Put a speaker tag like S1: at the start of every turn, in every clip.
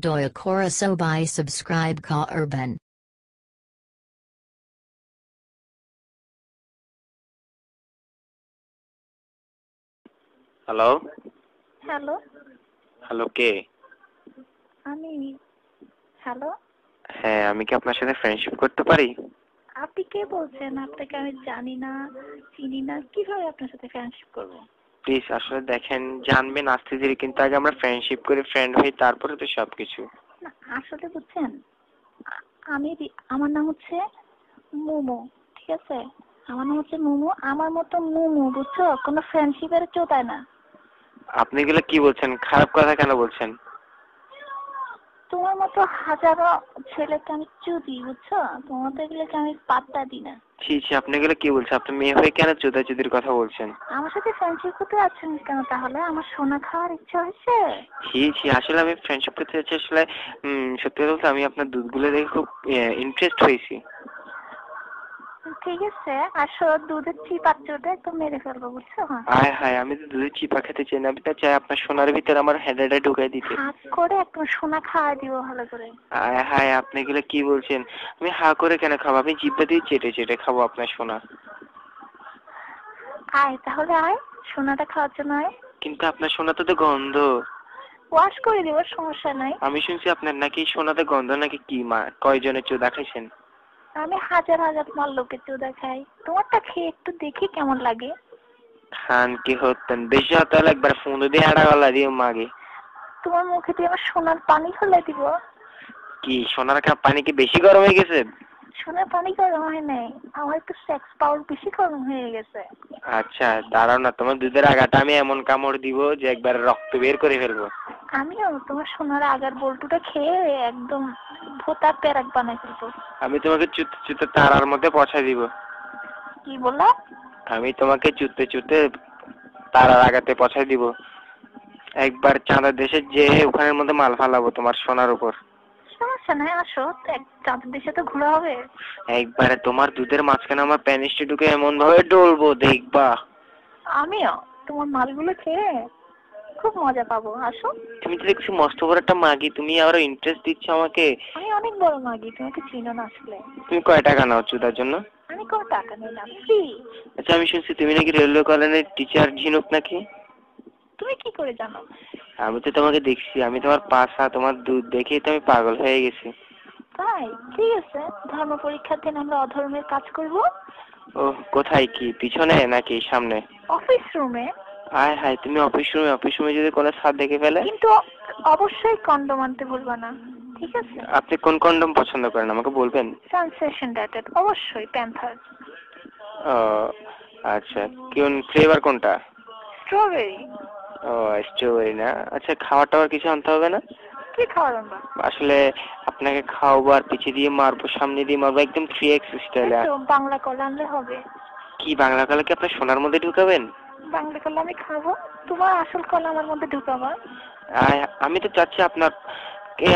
S1: Doya Korosobai subscribe Ka Urban.
S2: Hello
S3: hello
S2: hello কে?
S3: আমি hello
S2: হ্যাঁ, আমি কি আপনার সাথে ফ্রেন্ডশিপ করতে পারি?
S3: আপনি কে বলছেন? আপনাকে আমি জানি না, চিনি না, কিভাবে আপনার সাথে ফ্রেন্ডশিপ করব?
S2: প্লিজ আসলে দেখেন, জানবেন আস্তে ধীরে, কিন্তু আগে আমরা ফ্রেন্ডশিপ করে ফ্রেন্ড হই, তারপরে তো সবকিছু।
S3: না আসলে বুঝছেন, আমার নাম হচ্ছে মোমো, ঠিক আছে? আমার নাম হচ্ছে মোমো, আমার মতো মোমো, বুঝছো? কোনো ফ্রেন্ডশিপের চোতায় না।
S2: আপনি এগুলো কি বলছেন? খারাপ কথা কেন বলছেন?
S3: তোমার মতো হাজারো ছেলেকে আমি চুদি, বুঝছো? তোমার তো এগুলোকে আমি পাত্তা দিই না।
S2: ছি ছি, আপনি এগুলো কি বলছেন? আপনি মেয়ে হয়ে কেন চোদাচুদির কথা বলছেন?
S3: আমার সাথে ফ্রেন্ডশিপ করতে আছেন কেন তাহলে? আমার সোনা খাওয়ার ইচ্ছা হয়েছে?
S2: ছি ছি, আসলে আমি ফ্রেন্ডশিপ করতে চাচ্ছি। আসলে সত্যি কথা বলতে আমি আপনার দুধগুলো দেখে খুব ইন্টারেস্ট হয়েছি।
S3: ঠিক আছে, আসো, দুধের চিপাচ্চোটা একদম মেরে ফেলবো, বুঝছো?
S2: আয় হায়, আমি তো দুধের চিপা খেতে চাই না, আমি তো চাই আপনার সোনার ভিতরে আমার হেডাটা ঢুকাই দিতে।
S3: হাত করে একদম সোনা খাওয়া দিব ভালো করে।
S2: আয় হায়, আপনি এগুলো কি বলছেন? আমি হা করে কেন খাবো? আমি জিভটা দিয়ে চেটে চেটে খাবো আপনার সোনা।
S3: আয় তাহলে, আয় সোনাটা খাওয়ার জন্য আয়।
S2: কিন্তু আপনার সোনাতে তো গন্ধ।
S3: ওয়াশ করে দিব, সমস্যা নাই।
S2: আমি শুনছি আপনার নাকি সোনাতে গন্ধ, নাকি কি মা কয়জনের চোদা খাইছেন?
S3: আমি হাজার হাজার মাল লোকে চোদা খাই, তোমারটা খেয়ে একটু দেখি কেমন লাগে।
S2: খান কি হতেন? বেশি হতে হলে একবার ফোন দিয়ে হাঁটা গলা দিয়ে মাগে।
S3: তোমার মুখে দিয়ে আমার সোনার পানি ফেলে দিব।
S2: কি সোনার কাপ পানি কি বেশি গরম হয়ে গেছে?
S3: সোনার পানি গরম হয় নাই, আমার একটু সেক্স পাওয়ার বেশি গরম হয়ে গেছে।
S2: আচ্ছা দাঁড়াও না, তোমার দুধের আগাটা আমি এমন কামড় দিব যে একবার রক্ত বের করে ফেলবো।
S3: আমিও তোমার সোনার আগার বল্টুটা খেয়ে একদম ভোতা প্যারাক বানাই ফেলবো।
S2: আমি তোমাকে চুতে চুতে তারার মধ্যে পৌঁছায় দিব।
S3: কি বললা?
S2: আমি তোমাকে চুতে চুতে তারার আগাতে পৌঁছায় দিব। একবার চাঁদের দেশে যে ওখানের মধ্যে মাল ফালাবো তোমার সোনার উপর।
S3: সমস্যা নাই, আসো, চাঁদের দেশে তো ঘোরা হবে।
S2: একবারে তোমার দুধের মাঝখানে আমার প্যানিসটি ঢুকে এমন ভাবে ডলবো, দেখবা।
S3: আমিও তোমার মালগুলো খেয়ে খুব মজা পাবো, আসো।
S2: তুমি তো দেখছি মস্ত বড় একটা মাগি, তুমি আরো ইন্টারেস্ট দিচ্ছ আমাকে।
S3: আমি অনেক বড় মাগি, তোমাকে চিনো না আসলে।
S2: তুমি কয় টাকা নাও চুদার জন্য?
S3: আমি কোনো টাকা নিলাম, ফ্রি।
S2: আচ্ছা, আমি শুনছি তুমি নাকি রেলওয়ে কলোনির টিচার ঝিনুক নাকি?
S3: তুমি কি করে জানো?
S2: আমি তো তোমাকে দেখছি, আমি তোমার পাশা তোমার দুধ দেখেই তো আমি পাগল হয়ে গেছি।
S3: তাই? ঠিক আছে, ধর্ম পরীক্ষার দিন আমরা অধর্মের কাজ করব।
S2: ও, কোথায়? কি পিছনে নাকি সামনে?
S3: অফিস রুমে।
S2: আয় হায়, তুমি অফিস রুমে যদি কোনো স্যার দেখে ফেলে?
S3: কিন্তু অবশ্যই কন্ডম আনতে ভুলবা না, ঠিক আছে?
S2: আপনি কোন কন্ডম পছন্দ করেন আমাকে বলবেন?
S3: সেনসেশন ডাটেড, অবশ্যই প্যান্থার।
S2: ও আচ্ছা, কোন ফ্লেভার কোনটা?
S3: স্ট্রবেরি।
S2: ও স্ট্রবেরি না? আচ্ছা, খাওয়া টাওয়ার কিছু আনতে হবে না?
S3: কি খাওয়া দাবা?
S2: আসলে আপনাকে খাওয়াবো আর পিছিয়ে দিয়ে মারবো, সামনে দিয়ে মারবো, একদম 3x স্টাইলে।
S3: তো বাংলা কলা আনলে হবে।
S2: কি বাংলা কলা কি আপনার সোনার মধ্যে ঢুকাবেন?
S3: বাংলা কলা আমি খাবো, তোমার আসল কলা আমার মধ্যে ঢুকাবা।
S2: আমি তো চাচ্ছি আপনার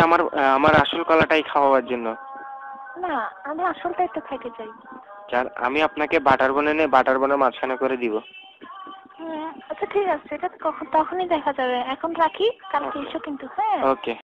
S2: আমার আমার আসল কলাটাই খাওয়াবার জন্য।
S3: না, আমি আসলটাই তো খাইতে চাই।
S2: যার আমি আপনাকে বাটার বনের মাঝখানে করে দিব।
S3: আচ্ছা ঠিক আছে, এটা তখনই দেখা যাবে। এখন রাখি, কালকে এসো কিন্তু, হ্যাঁ?
S2: ওকে।